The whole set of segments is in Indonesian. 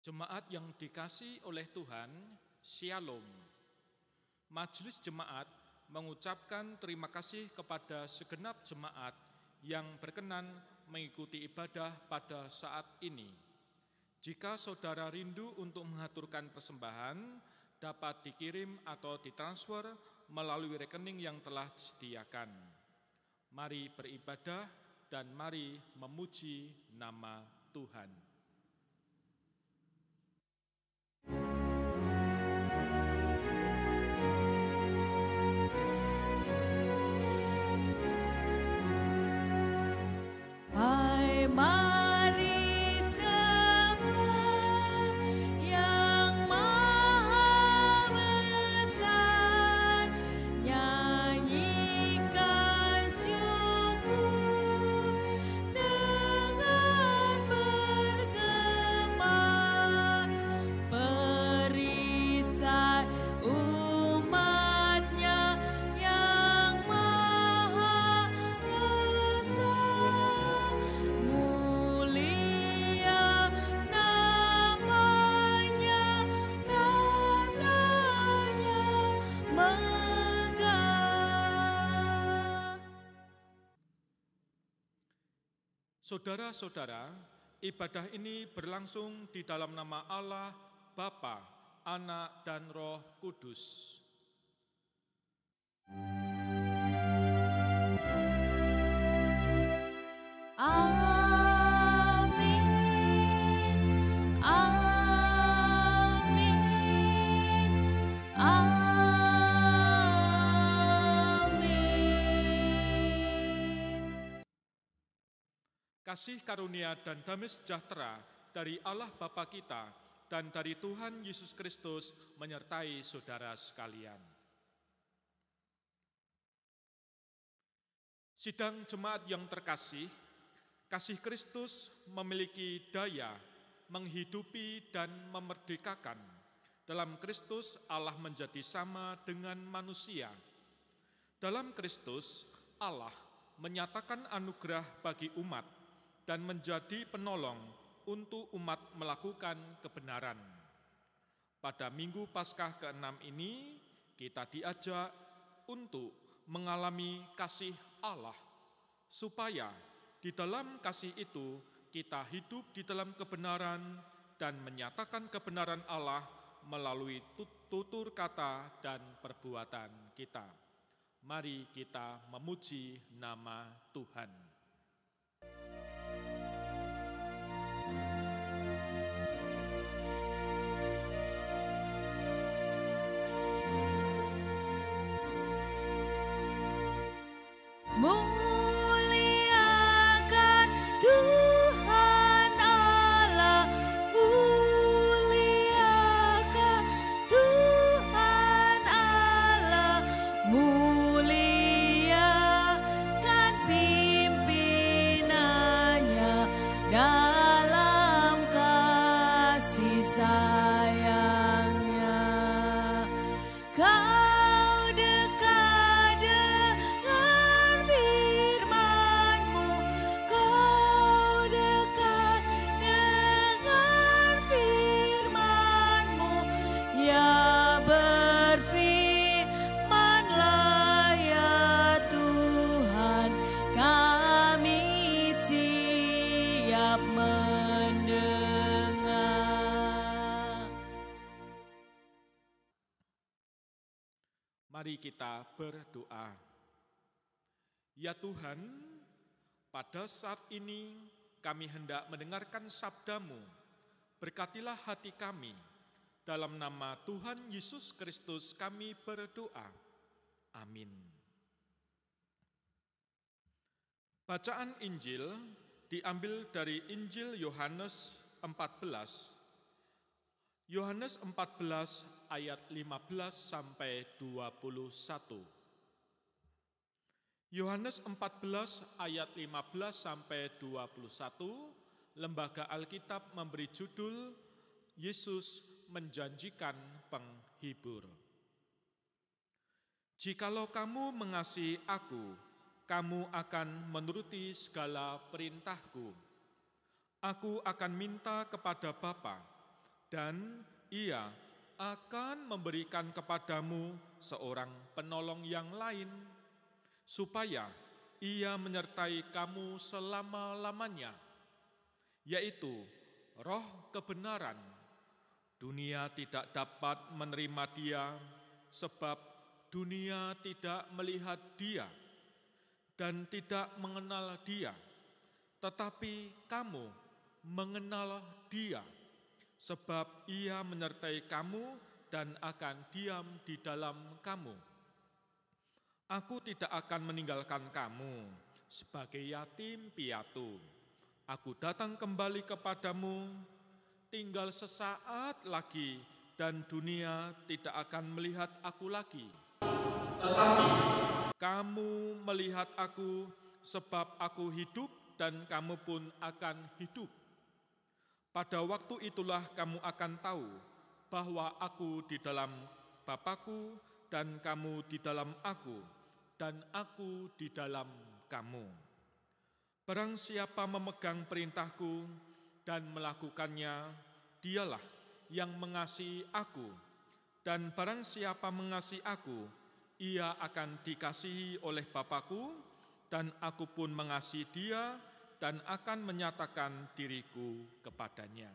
Jemaat yang dikasihi oleh Tuhan, Shalom. Majelis Jemaat mengucapkan terima kasih kepada segenap jemaat yang berkenan mengikuti ibadah pada saat ini. Jika saudara rindu untuk mengaturkan persembahan, dapat dikirim atau ditransfer melalui rekening yang telah disediakan. Mari beribadah dan mari memuji nama Tuhan. Mari semua yang maha besar, nyanyikan syukur dengan bergema, perisai umatnya yang maha besar. Mulia namanya, tatanya megah. Saudara-saudara, ibadah ini berlangsung di dalam nama Allah, Bapa, Anak, dan Roh Kudus. Amin, amin, amin. Kasih karunia dan damai sejahtera dari Allah Bapa kita dan dari Tuhan Yesus Kristus menyertai saudara sekalian. Sidang jemaat yang terkasih, kasih Kristus memiliki daya menghidupi dan memerdekakan. Dalam Kristus Allah menjadi sama dengan manusia. Dalam Kristus Allah menyatakan anugerah bagi umat dan menjadi penolong untuk umat melakukan kebenaran. Pada Minggu Paskah ke-6 ini, kita diajak untuk mengalami kasih Allah, supaya di dalam kasih itu kita hidup di dalam kebenaran dan menyatakan kebenaran Allah melalui tutur kata dan perbuatan kita. Mari kita memuji nama Tuhan. Muliakan Tuhan Allah, muliakan Tuhan Allah, muliakan pimpinannya dalam kasih sayangnya. Kau dekat dengan firman-Mu, Kau dekat dengan firman-Mu, ya berfirmanlah ya Tuhan, kami siap mendengar. Mari kita berdoa. Ya Tuhan, pada saat ini kami hendak mendengarkan sabda-Mu. Berkatilah hati kami. Dalam nama Tuhan Yesus Kristus kami berdoa. Amin. Bacaan Injil diambil dari Injil Yohanes 14. Yohanes 14 ayat 15 sampai 21. Yohanes 14 ayat 15 sampai 21, Lembaga Alkitab memberi judul Yesus menjanjikan penghibur. Jikalau kamu mengasihi aku, kamu akan menuruti segala perintahku. Aku akan minta kepada Bapa, dan Ia akan memberikan kepadamu seorang penolong yang lain, supaya Ia menyertai kamu selama-lamanya, yaitu Roh kebenaran. Dunia tidak dapat menerima Dia, sebab dunia tidak melihat Dia dan tidak mengenal Dia. Tetapi kamu mengenal Dia, sebab Ia menyertai kamu dan akan diam di dalam kamu. Aku tidak akan meninggalkan kamu sebagai yatim piatu. Aku datang kembali kepadamu, tinggal sesaat lagi dan dunia tidak akan melihat aku lagi. Tetapi kamu melihat aku, sebab aku hidup dan kamu pun akan hidup. Pada waktu itulah kamu akan tahu bahwa aku di dalam Bapa-Ku dan kamu di dalam aku, dan aku di dalam kamu. Barang siapa memegang perintahku dan melakukannya, dialah yang mengasihi aku. Dan barang siapa mengasihi aku, ia akan dikasihi oleh Bapa-Ku, dan aku pun mengasihi dia dan akan menyatakan diriku kepadanya.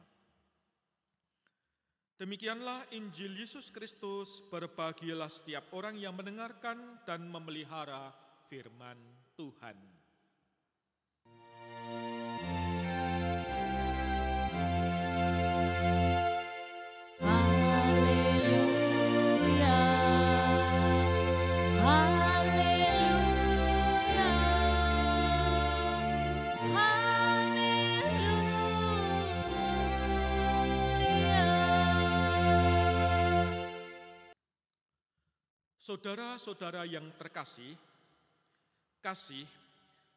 Demikianlah Injil Yesus Kristus. Berbahagialah setiap orang yang mendengarkan dan memelihara firman Tuhan. Saudara-saudara yang terkasih, kasih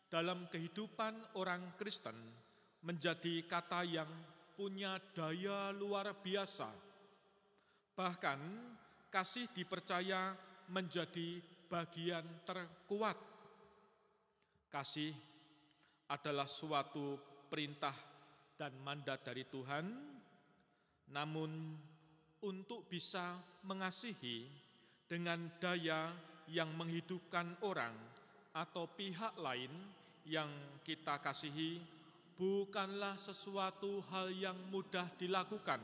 dalam kehidupan orang Kristen menjadi kata yang punya daya luar biasa. Bahkan kasih dipercaya menjadi bagian terkuat. Kasih adalah suatu perintah dan mandat dari Tuhan, namun untuk bisa mengasihi dengan daya yang menghidupkan orang atau pihak lain yang kita kasihi bukanlah sesuatu hal yang mudah dilakukan.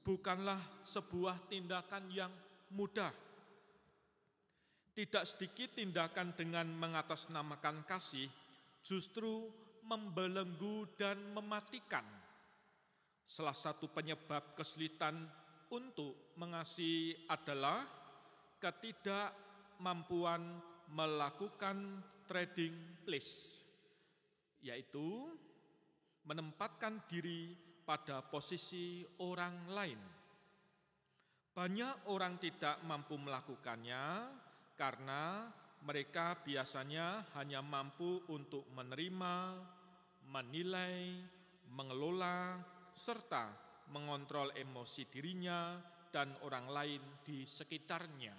Bukanlah sebuah tindakan yang mudah. Tidak sedikit tindakan dengan mengatasnamakan kasih justru membelenggu dan mematikan. Salah satu penyebab kesulitan untuk mengasihi adalah ketidakmampuan melakukan trading place, yaitu menempatkan diri pada posisi orang lain. Banyak orang tidak mampu melakukannya karena mereka biasanya hanya mampu untuk menerima, menilai, mengelola, serta mengontrol emosi dirinya dan orang lain di sekitarnya.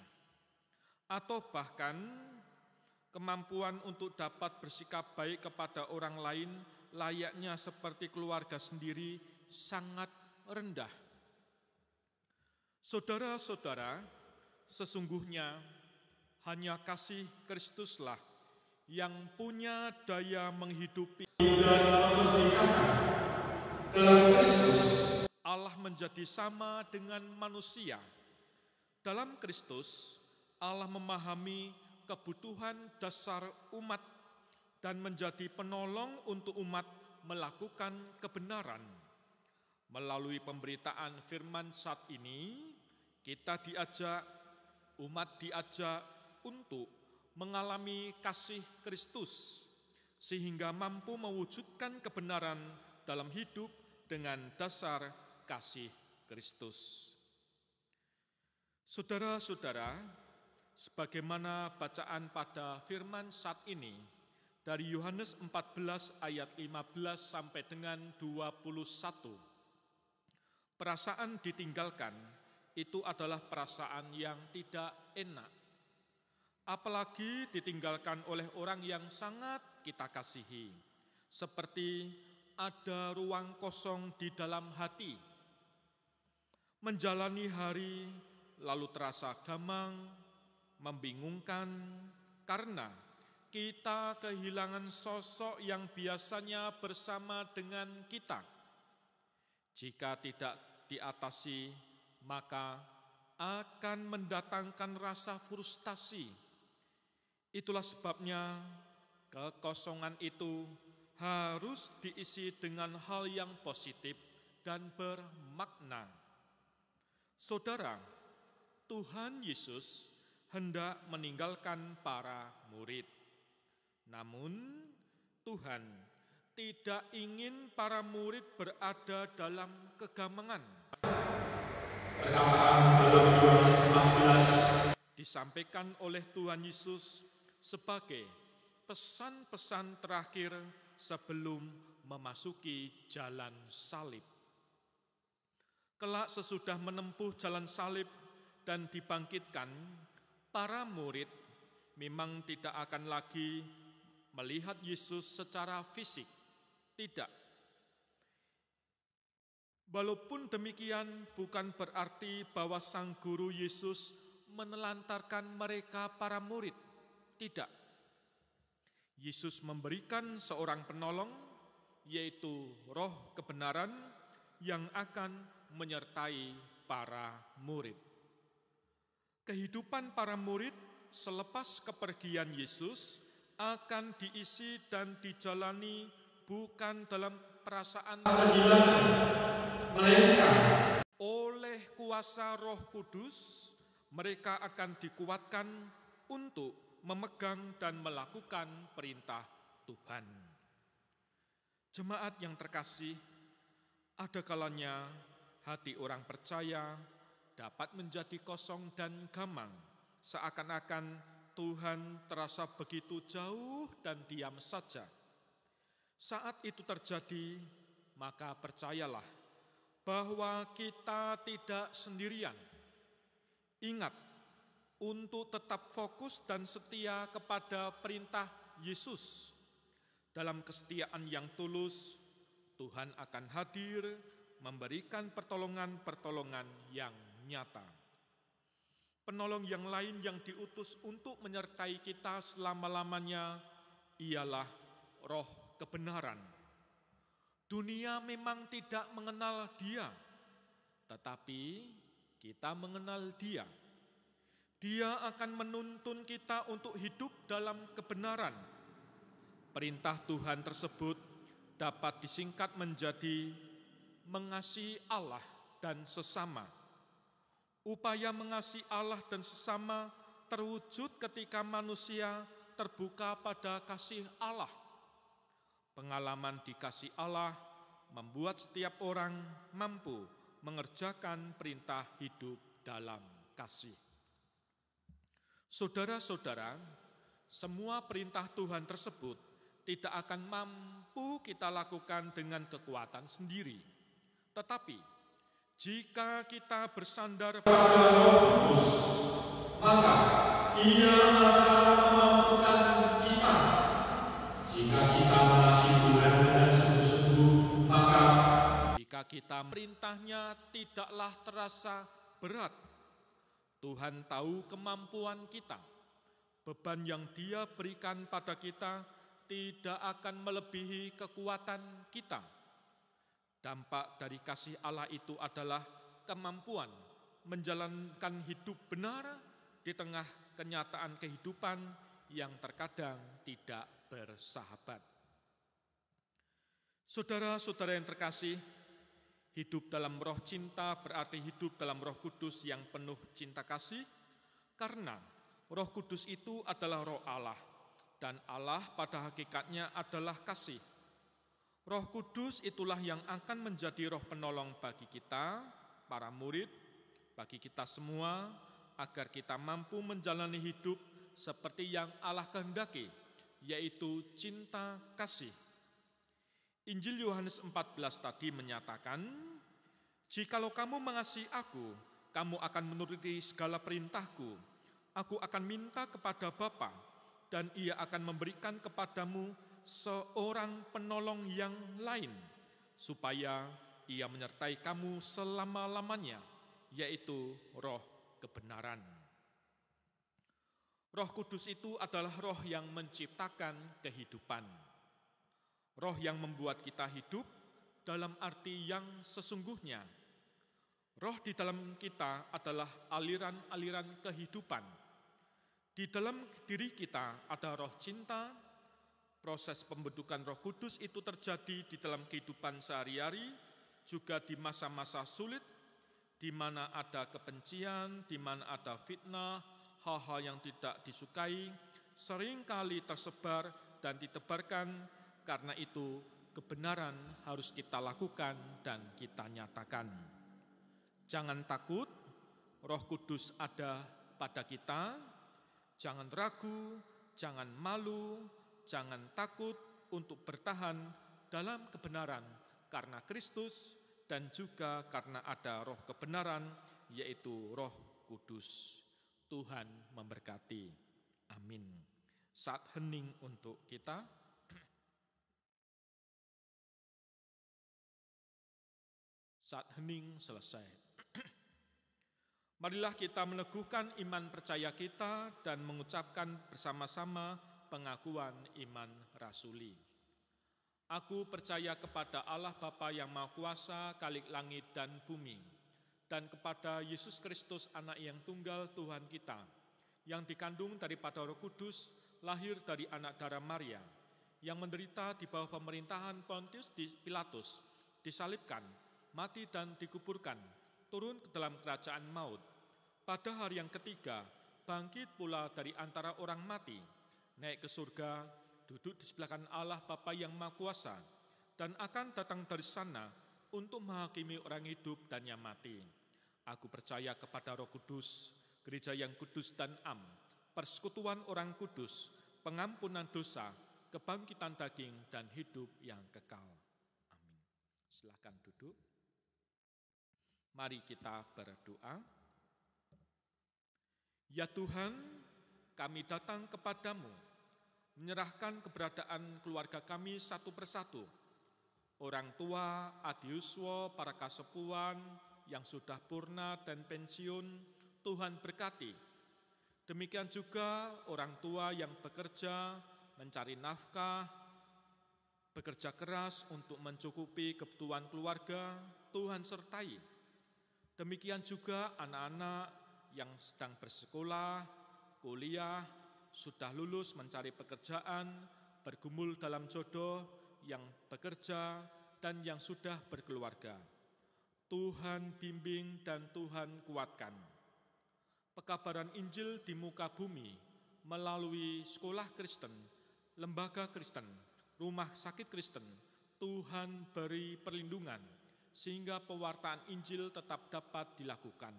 Atau bahkan kemampuan untuk dapat bersikap baik kepada orang lain layaknya seperti keluarga sendiri sangat rendah. Saudara-saudara, sesungguhnya hanya kasih Kristuslah yang punya daya menghidupi dan memerdekakan. Dalam Kristus Allah menjadi sama dengan manusia. Dalam Kristus, Allah memahami kebutuhan dasar umat dan menjadi penolong untuk umat melakukan kebenaran. Melalui pemberitaan firman saat ini, umat diajak untuk mengalami kasih Kristus, sehingga mampu mewujudkan kebenaran dalam hidup dengan dasar kasih Kristus. Saudara-saudara, sebagaimana bacaan pada firman saat ini dari Yohanes 14 ayat 15 sampai dengan 21. Perasaan ditinggalkan itu adalah perasaan yang tidak enak. Apalagi ditinggalkan oleh orang yang sangat kita kasihi, seperti ada ruang kosong di dalam hati. Menjalani hari lalu terasa gamang, membingungkan, karena kita kehilangan sosok yang biasanya bersama dengan kita. Jika tidak diatasi, maka akan mendatangkan rasa frustasi. Itulah sebabnya kekosongan itu harus diisi dengan hal yang positif dan bermakna. Saudara, Tuhan Yesus hendak meninggalkan para murid. Namun Tuhan tidak ingin para murid berada dalam kegamangan. Perkataan dalam Yohanes 14 disampaikan oleh Tuhan Yesus sebagai pesan-pesan terakhir sebelum memasuki jalan salib. Kelak sesudah menempuh jalan salib dan dibangkitkan, para murid memang tidak akan lagi melihat Yesus secara fisik. Tidak. Walaupun demikian, bukan berarti bahwa Sang Guru Yesus menelantarkan mereka para murid. Tidak. Yesus memberikan seorang penolong, yaitu Roh kebenaran yang akan menyertai para murid. Kehidupan para murid selepas kepergian Yesus akan diisi dan dijalani bukan dalam perasaan kehilangan, melainkan oleh kuasa Roh Kudus. Mereka akan dikuatkan untuk memegang dan melakukan perintah Tuhan. Jemaat yang terkasih, ada kalanya hati orang percaya dapat menjadi kosong dan gamang, seakan-akan Tuhan terasa begitu jauh dan diam saja. Saat itu terjadi, maka percayalah bahwa kita tidak sendirian. Ingat, untuk tetap fokus dan setia kepada perintah Yesus. Dalam kesetiaan yang tulus, Tuhan akan hadir memberikan pertolongan-pertolongan yang nyata. Penolong yang lain yang diutus untuk menyertai kita selama-lamanya ialah Roh kebenaran. Dunia memang tidak mengenal Dia, tetapi kita mengenal Dia. Dia akan menuntun kita untuk hidup dalam kebenaran. Perintah Tuhan tersebut dapat disingkat menjadi mengasihi Allah dan sesama. Upaya mengasihi Allah dan sesama terwujud ketika manusia terbuka pada kasih Allah. Pengalaman di kasih Allah membuat setiap orang mampu mengerjakan perintah hidup dalam kasih. Saudara-saudara, semua perintah Tuhan tersebut tidak akan mampu kita lakukan dengan kekuatan sendiri. Tetapi jika kita bersandar pada Roh Kudus, maka Ia akan memampukan kita. Jika kita mengasihi Tuhan dengan sungguh-sungguh, maka jika kita perintahnya tidaklah terasa berat. Tuhan tahu kemampuan kita. Beban yang Dia berikan pada kita tidak akan melebihi kekuatan kita. Dampak dari kasih Allah itu adalah kemampuan menjalankan hidup benar di tengah kenyataan kehidupan yang terkadang tidak bersahabat. Saudara-saudara yang terkasih, hidup dalam roh cinta berarti hidup dalam Roh Kudus yang penuh cinta kasih, karena Roh Kudus itu adalah Roh Allah, dan Allah pada hakikatnya adalah kasih. Roh Kudus itulah yang akan menjadi roh penolong bagi kita, para murid, bagi kita semua, agar kita mampu menjalani hidup seperti yang Allah kehendaki, yaitu cinta kasih. Injil Yohanes 14 tadi menyatakan, "Jikalau kamu mengasihi aku, kamu akan menuruti segala perintahku. Aku akan minta kepada Bapa, dan Ia akan memberikan kepadamu seorang penolong yang lain, supaya ia menyertai kamu selama-lamanya, yaitu Roh kebenaran. Roh Kudus itu adalah roh yang menciptakan kehidupan. Roh yang membuat kita hidup dalam arti yang sesungguhnya. Roh di dalam kita adalah aliran-aliran kehidupan. Di dalam diri kita ada roh cinta. Proses pembentukan Roh Kudus itu terjadi di dalam kehidupan sehari-hari, juga di masa-masa sulit, di mana ada kebencian, di mana ada fitnah, hal-hal yang tidak disukai, seringkali tersebar dan ditebarkan. Karena itu, kebenaran harus kita lakukan dan kita nyatakan. Jangan takut, Roh Kudus ada pada kita. Jangan ragu, jangan malu, jangan takut untuk bertahan dalam kebenaran karena Kristus dan juga karena ada roh kebenaran, yaitu Roh Kudus. Tuhan memberkati. Amin. Saat hening untuk kita. Saat hening selesai. Marilah kita meneguhkan iman percaya kita dan mengucapkan bersama-sama pengakuan iman rasuli. Aku percaya kepada Allah Bapa yang Maha Kuasa, Khalik langit dan bumi, dan kepada Yesus Kristus, Anak yang tunggal Tuhan kita, yang dikandung daripada Roh Kudus, lahir dari anak darah Maria, yang menderita di bawah pemerintahan Pontius Pilatus, disalibkan, mati dan dikuburkan, turun ke dalam kerajaan maut. Pada hari yang ketiga, bangkit pula dari antara orang mati, naik ke surga, duduk di sebelah kanan Allah Bapa yang Maha Kuasa, dan akan datang dari sana untuk menghakimi orang hidup dan yang mati. Aku percaya kepada Roh Kudus, gereja yang kudus dan am, persekutuan orang kudus, pengampunan dosa, kebangkitan daging, dan hidup yang kekal. Amin. Silakan duduk. Mari kita berdoa. Ya Tuhan, kami datang kepadamu, menyerahkan keberadaan keluarga kami satu persatu. Orang tua, adiuswa, para kasepuhan yang sudah purna dan pensiun, Tuhan berkati. Demikian juga orang tua yang bekerja, mencari nafkah, bekerja keras untuk mencukupi kebutuhan keluarga, Tuhan sertai. Demikian juga anak-anak yang sedang bersekolah, kuliah, sudah lulus mencari pekerjaan, bergumul dalam jodoh, yang bekerja, dan yang sudah berkeluarga. Tuhan bimbing dan Tuhan kuatkan. Pekabaran Injil di muka bumi melalui sekolah Kristen, lembaga Kristen, rumah sakit Kristen, Tuhan beri perlindungan sehingga pewartaan Injil tetap dapat dilakukan.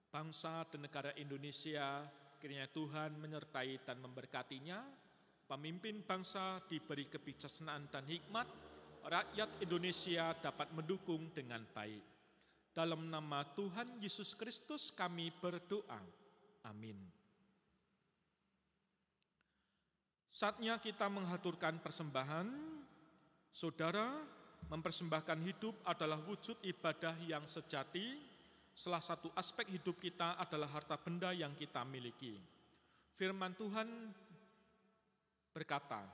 Bangsa dan negara Indonesia, kiranya Tuhan menyertai dan memberkatinya. Pemimpin bangsa diberi kebijaksanaan dan hikmat, rakyat Indonesia dapat mendukung dengan baik. Dalam nama Tuhan Yesus Kristus kami berdoa. Amin. Saatnya kita mengaturkan persembahan. Saudara, mempersembahkan hidup adalah wujud ibadah yang sejati. Salah satu aspek hidup kita adalah harta benda yang kita miliki. Firman Tuhan berkata,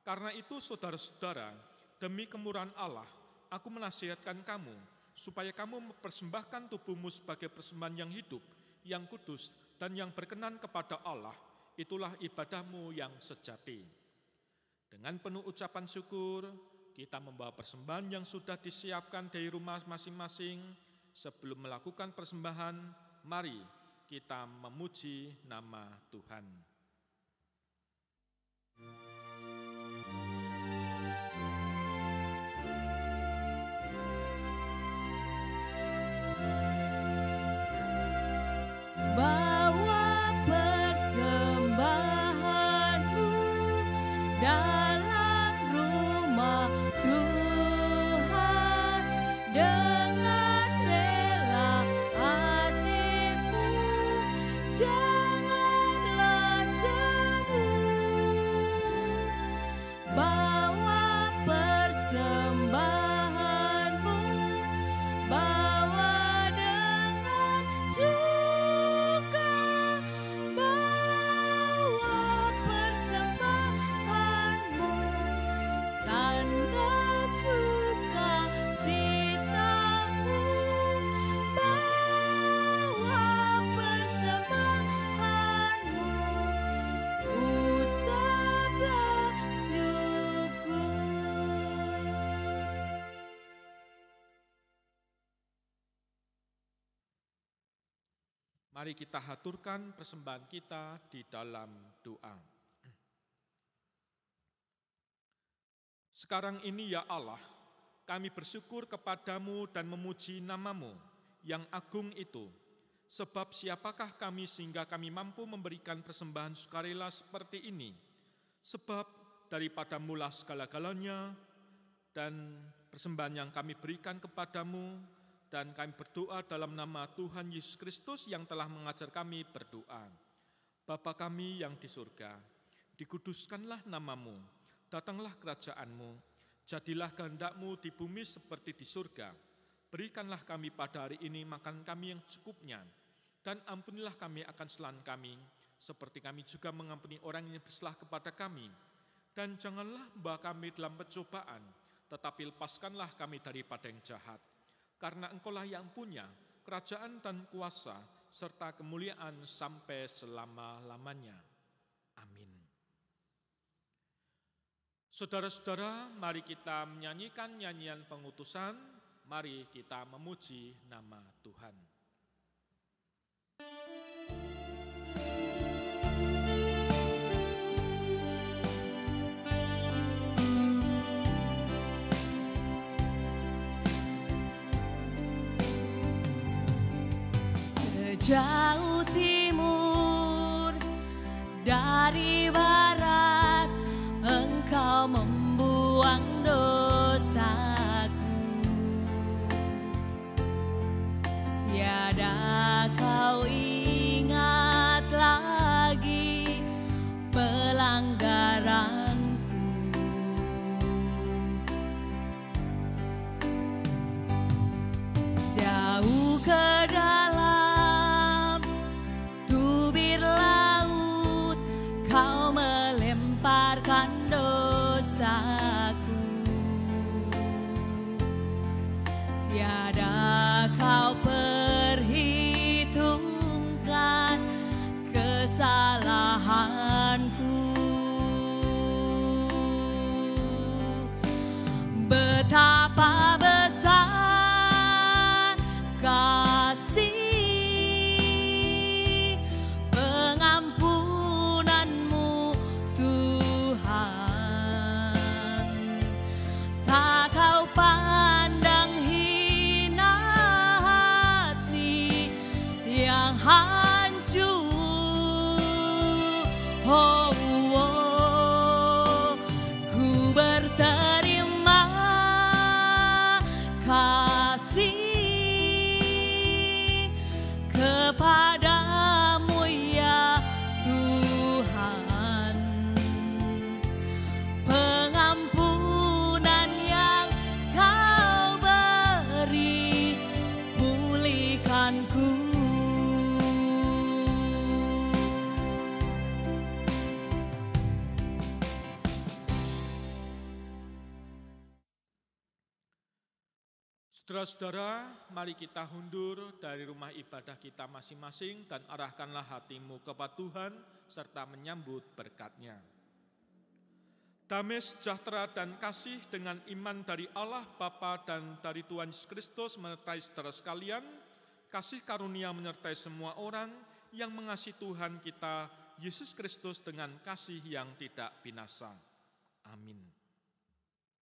"Karena itu saudara-saudara, demi kemurahan Allah, aku menasihatkan kamu, supaya kamu mempersembahkan tubuhmu sebagai persembahan yang hidup, yang kudus, dan yang berkenan kepada Allah. Itulah ibadahmu yang sejati." Dengan penuh ucapan syukur, kita membawa persembahan yang sudah disiapkan dari rumah masing-masing. Sebelum melakukan persembahan, mari kita memuji nama Tuhan. Bawa persembahanmu dalam rumah Tuhan dengan rela hatimu, janganlah jemu. Mari kita haturkan persembahan kita di dalam doa. Sekarang ini ya Allah, kami bersyukur kepadamu dan memuji nama-Mu yang agung itu. Sebab siapakah kami sehingga kami mampu memberikan persembahan sukarela seperti ini? Sebab daripada mula segala-galanya dan persembahan yang kami berikan kepadamu, dan kami berdoa dalam nama Tuhan Yesus Kristus yang telah mengajar kami berdoa. Bapa kami yang di surga, dikuduskanlah nama-Mu, datanglah kerajaan-Mu, jadilah kehendak-Mu di bumi seperti di surga. Berikanlah kami pada hari ini makan kami yang cukupnya, dan ampunilah kami akan kesalahan kami, seperti kami juga mengampuni orang yang bersalah kepada kami. Dan janganlah membawa kami dalam pencobaan, tetapi lepaskanlah kami daripada yang jahat. Karena Engkaulah yang punya kerajaan dan kuasa, serta kemuliaan sampai selama-lamanya. Amin. Saudara-saudara, mari kita menyanyikan nyanyian pengutusan. Mari kita memuji nama Tuhan. Jauh timur dari barat, Engkau membuang dosaku. Tiada Kau ingat lagi pelanggaranku. Jauh ke dalam Kau melemparkan dosaku. Tiada Kau perhitungkan kesalahanku. Betapa besar kasih hancur. Oh, oh, ku berterima kasih kepadamu ya Tuhan. Pengampunan yang Kau beri, pulihkanku. Saudara-saudara, mari kita hundur dari rumah ibadah kita masing-masing dan arahkanlah hatimu kepada Tuhan serta menyambut berkat-Nya. Damai sejahtera dan kasih dengan iman dari Allah Bapa dan dari Tuhan Yesus Kristus menyertai saudara sekalian, kasih karunia menyertai semua orang yang mengasihi Tuhan kita Yesus Kristus dengan kasih yang tidak binasa. Amin. Amin.